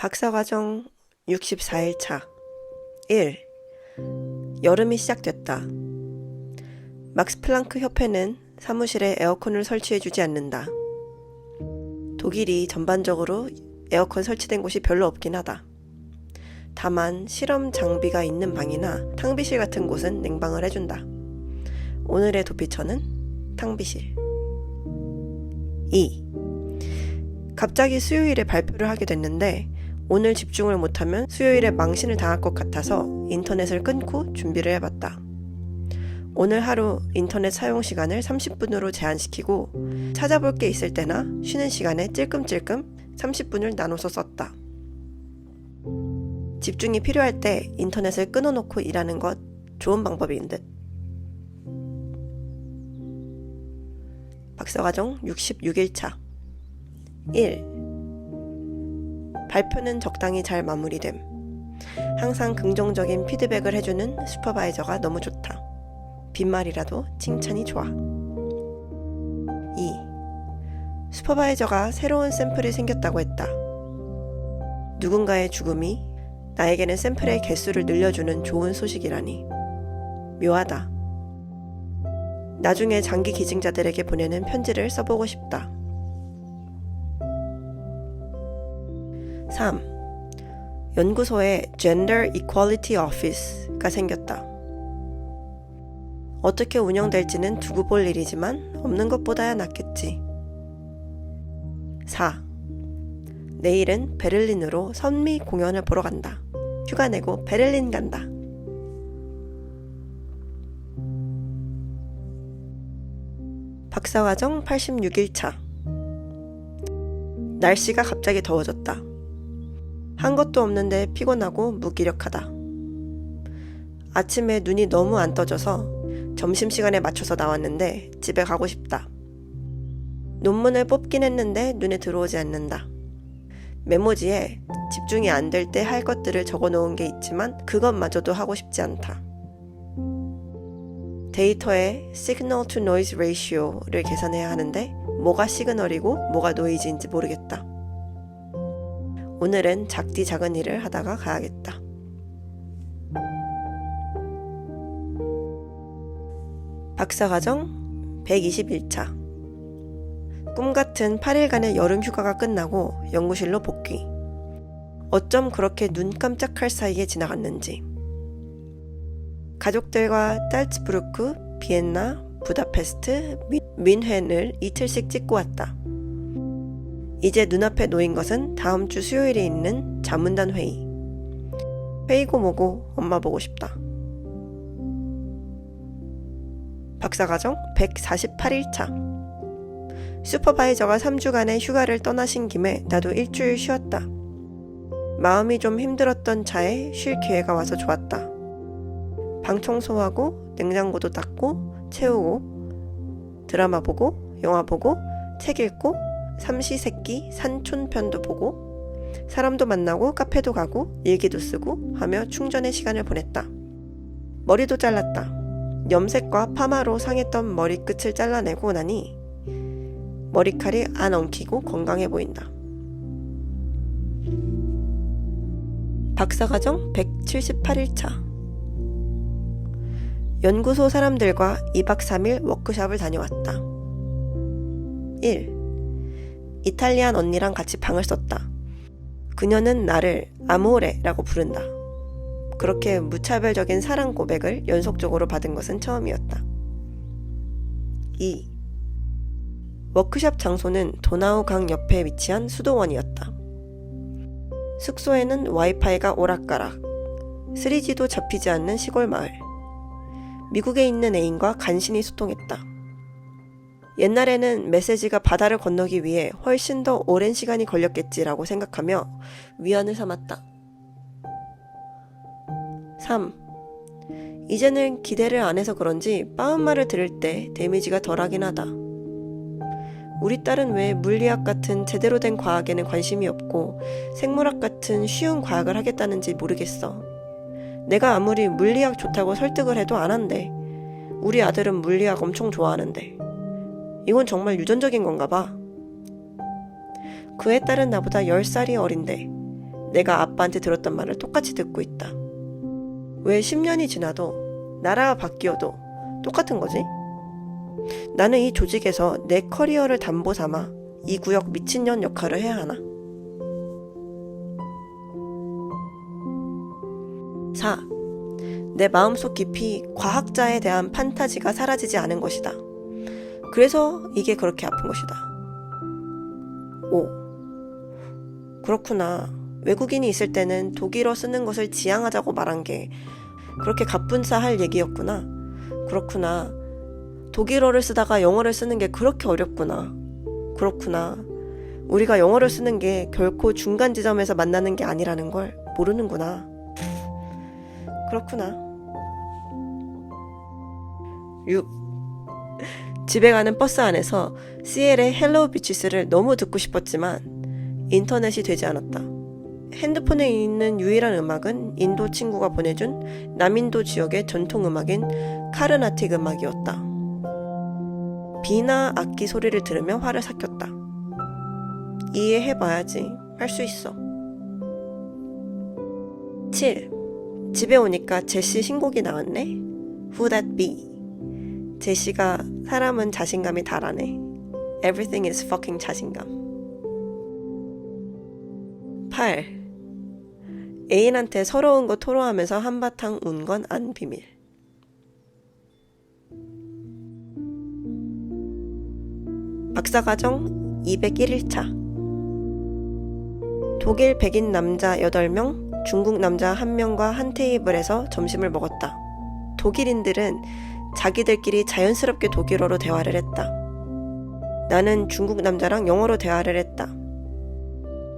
박사과정 64일차 1. 여름이 시작됐다. 막스 플랑크 협회는 사무실에 에어컨을 설치해주지 않는다. 독일이 전반적으로 에어컨 설치된 곳이 별로 없긴 하다. 다만 실험 장비가 있는 방이나 탕비실 같은 곳은 냉방을 해준다. 오늘의 도피처는 탕비실. 2. 갑자기 수요일에 발표를 하게 됐는데 오늘 집중을 못하면 수요일에 망신을 당할 것 같아서 인터넷을 끊고 준비를 해봤다. 오늘 하루 인터넷 사용 시간을 30분으로 제한시키고 찾아볼 게 있을 때나 쉬는 시간에 찔끔찔끔 30분을 나눠서 썼다. 집중이 필요할 때 인터넷을 끊어놓고 일하는 것 좋은 방법인 듯. 박사과정 66일차 1. 발표는 적당히 잘 마무리됨. 항상 긍정적인 피드백을 해주는 슈퍼바이저가 너무 좋다. 빈말이라도 칭찬이 좋아. 2. 슈퍼바이저가 새로운 샘플이 생겼다고 했다. 누군가의 죽음이 나에게는 샘플의 개수를 늘려주는 좋은 소식이라니. 묘하다. 나중에 장기 기증자들에게 보내는 편지를 써보고 싶다. 3. 연구소에 Gender Equality Office가 생겼다. 어떻게 운영될지는 두고 볼 일이지만 없는 것보다야 낫겠지. 4. 내일은 베를린으로 선미 공연을 보러 간다. 휴가 내고 베를린 간다. 박사과정 86일차 날씨가 갑자기 더워졌다. 한 것도 없는데 피곤하고 무기력하다. 아침에 눈이 너무 안 떠져서 점심시간에 맞춰서 나왔는데 집에 가고 싶다. 논문을 뽑긴 했는데 눈에 들어오지 않는다. 메모지에 집중이 안 될 때 할 것들을 적어 놓은 게 있지만 그것마저도 하고 싶지 않다. 데이터의 시그널 투 노이즈 레이시오를 계산해야 하는데 뭐가 시그널이고 뭐가 노이즈인지 모르겠다. 오늘은 작디 작은 일을 하다가 가야겠다. 박사과정 121차 꿈같은 8일간의 여름 휴가가 끝나고 연구실로 복귀. 어쩜 그렇게 눈 깜짝할 사이에 지나갔는지. 가족들과 딸츠부르크, 비엔나, 부다페스트, 뮌헨을 이틀씩 찍고 왔다. 이제 눈앞에 놓인 것은 다음 주 수요일에 있는 자문단 회의. 회의고 뭐고 엄마 보고 싶다. 박사과정 148일차 슈퍼바이저가 3주간의 휴가를 떠나신 김에 나도 일주일 쉬었다. 마음이 좀 힘들었던 차에 쉴 기회가 와서 좋았다. 방 청소하고 냉장고도 닦고 채우고 드라마 보고 영화 보고 책 읽고 삼시세끼 산촌편도 보고 사람도 만나고 카페도 가고 일기도 쓰고 하며 충전의 시간을 보냈다. 머리도 잘랐다. 염색과 파마로 상했던 머리끝을 잘라내고 나니 머리칼이 안 엉키고 건강해 보인다. 박사과정 178일차 연구소 사람들과 2박 3일 워크숍을 다녀왔다. 1. 이탈리안 언니랑 같이 방을 썼다. 그녀는 나를 아모레라고 부른다. 그렇게 무차별적인 사랑 고백을 연속적으로 받은 것은 처음이었다. 2. 워크숍 장소는 도나우 강 옆에 위치한 수도원이었다. 숙소에는 와이파이가 오락가락, 3G도 잡히지 않는 시골 마을. 미국에 있는 애인과 간신히 소통했다. 옛날에는 메시지가 바다를 건너기 위해 훨씬 더 오랜 시간이 걸렸겠지라고 생각하며 위안을 삼았다. 3. 이제는 기대를 안 해서 그런지 빠음말을 들을 때 데미지가 덜하긴 하다. 우리 딸은 왜 물리학 같은 제대로 된 과학에는 관심이 없고 생물학 같은 쉬운 과학을 하겠다는지 모르겠어. 내가 아무리 물리학 좋다고 설득을 해도 안 한대. 우리 아들은 물리학 엄청 좋아하는데. 이건 정말 유전적인 건가 봐. 그의 딸은 나보다 10살이 어린데 내가 아빠한테 들었던 말을 똑같이 듣고 있다. 왜 10년이 지나도 나라가 바뀌어도 똑같은 거지? 나는 이 조직에서 내 커리어를 담보 삼아 이 구역 미친년 역할을 해야 하나? 4. 내 마음속 깊이 과학자에 대한 판타지가 사라지지 않은 것이다. 그래서 이게 그렇게 아픈 것이다. 5. 그렇구나. 외국인이 있을 때는 독일어 쓰는 것을 지향하자고 말한 게 그렇게 갑분싸할 얘기였구나. 그렇구나. 독일어를 쓰다가 영어를 쓰는 게 그렇게 어렵구나. 그렇구나. 우리가 영어를 쓰는 게 결코 중간 지점에서 만나는 게 아니라는 걸 모르는구나. 그렇구나. 6. 집에 가는 버스 안에서 CL의 헬로우 비치스를 너무 듣고 싶었지만 인터넷이 되지 않았다. 핸드폰에 있는 유일한 음악은 인도 친구가 보내준 남인도 지역의 전통 음악인 카르나틱 음악이었다. 비나 악기 소리를 들으며 화를 삭혔다. 이해해봐야지. 할 수 있어. 7. 집에 오니까 제시 신곡이 나왔네. Who That Be. 제시가 사람은 자신감이 다라네. Everything is fucking 자신감. 8. 애인한테 서러운 거 토로하면서 한바탕 운 건 안 비밀. 박사과정 201일차. 독일 백인 남자 8명, 중국 남자 1명과 한 테이블에서 점심을 먹었다. 독일인들은 자기들끼리 자연스럽게 독일어로 대화를 했다. 나는 중국 남자랑 영어로 대화를 했다.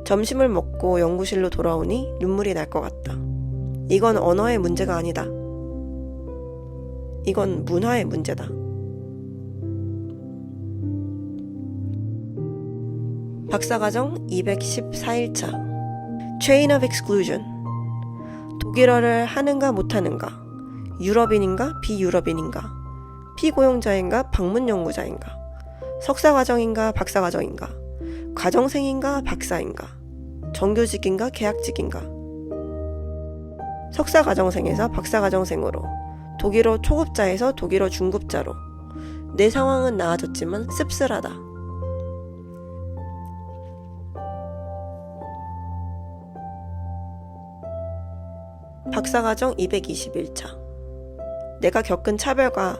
점심을 먹고 연구실로 돌아오니 눈물이 날 것 같다. 이건 언어의 문제가 아니다. 이건 문화의 문제다. 박사과정 214일차. Chain of Exclusion. 독일어를 하는가 못하는가, 유럽인인가 비유럽인인가, 피고용자인가 방문연구자인가, 석사과정인가 박사과정인가, 과정생인가 박사인가, 정규직인가 계약직인가. 석사과정생에서 박사과정생으로, 독일어 초급자에서 독일어 중급자로. 내 상황은 나아졌지만 씁쓸하다. 박사과정 221차. 내가 겪은 차별과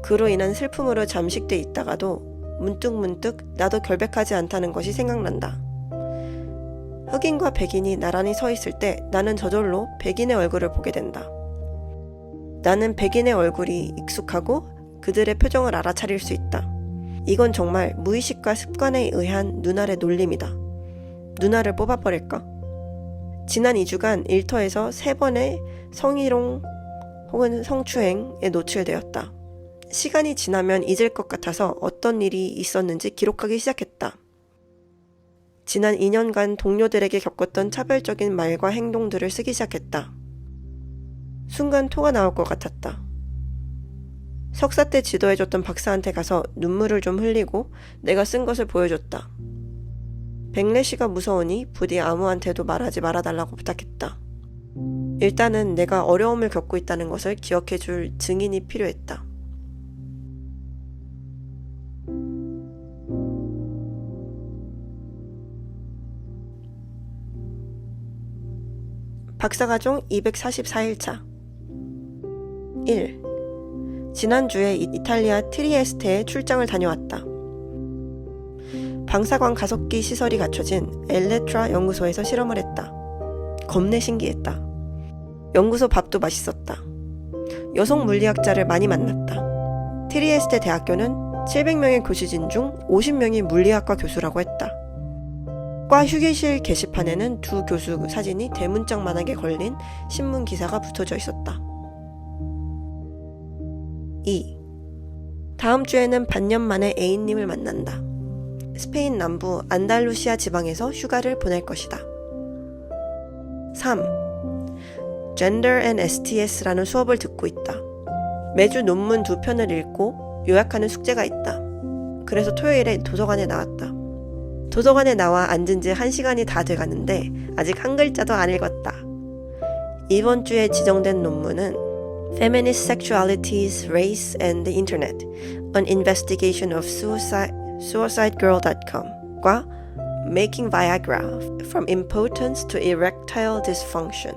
그로 인한 슬픔으로 잠식돼 있다가도 문득문득 나도 결백하지 않다는 것이 생각난다. 흑인과 백인이 나란히 서 있을 때 나는 저절로 백인의 얼굴을 보게 된다. 나는 백인의 얼굴이 익숙하고 그들의 표정을 알아차릴 수 있다. 이건 정말 무의식과 습관에 의한 눈알의 놀림이다. 눈알을 뽑아버릴까? 지난 2주간 일터에서 3번의 성희롱 혹은 성추행에 노출되었다. 시간이 지나면 잊을 것 같아서 어떤 일이 있었는지 기록하기 시작했다. 지난 2년간 동료들에게 겪었던 차별적인 말과 행동들을 쓰기 시작했다. 순간 토가 나올 것 같았다. 석사 때 지도해줬던 박사한테 가서 눈물을 좀 흘리고 내가 쓴 것을 보여줬다. 백래시가 무서우니 부디 아무한테도 말하지 말아달라고 부탁했다. 일단은 내가 어려움을 겪고 있다는 것을 기억해줄 증인이 필요했다. 박사과정 244일차. 1. 지난주에 이탈리아 트리에스테에 출장을 다녀왔다. 방사광 가속기 시설이 갖춰진 엘레트라 연구소에서 실험을 했다. 겁내 신기했다. 연구소 밥도 맛있었다. 여성 물리학자를 많이 만났다. 트리에스테 대학교는 700명의 교수진 중 50명이 물리학과 교수라고 했다. 과 휴게실 게시판에는 두 교수 사진이 대문짝만하게 걸린 신문 기사가 붙어져 있었다. 2. 다음 주에는 반년 만에 애인님을 만난다. 스페인 남부 안달루시아 지방에서 휴가를 보낼 것이다. 3. Gender and STS라는 수업을 듣고 있다. 매주 논문 2편을 읽고 요약하는 숙제가 있다. 그래서 토요일에 도서관에 나왔다. 도서관에 나와 앉은 지 1시간이 다 돼가는데 아직 한 글자도 안 읽었다. 이번 주에 지정된 논문은 Feminist Sexualities, Race and the Internet, An Investigation of SuicideGirl.com 과 Making Viagra from Impotence to Erectile Dysfunction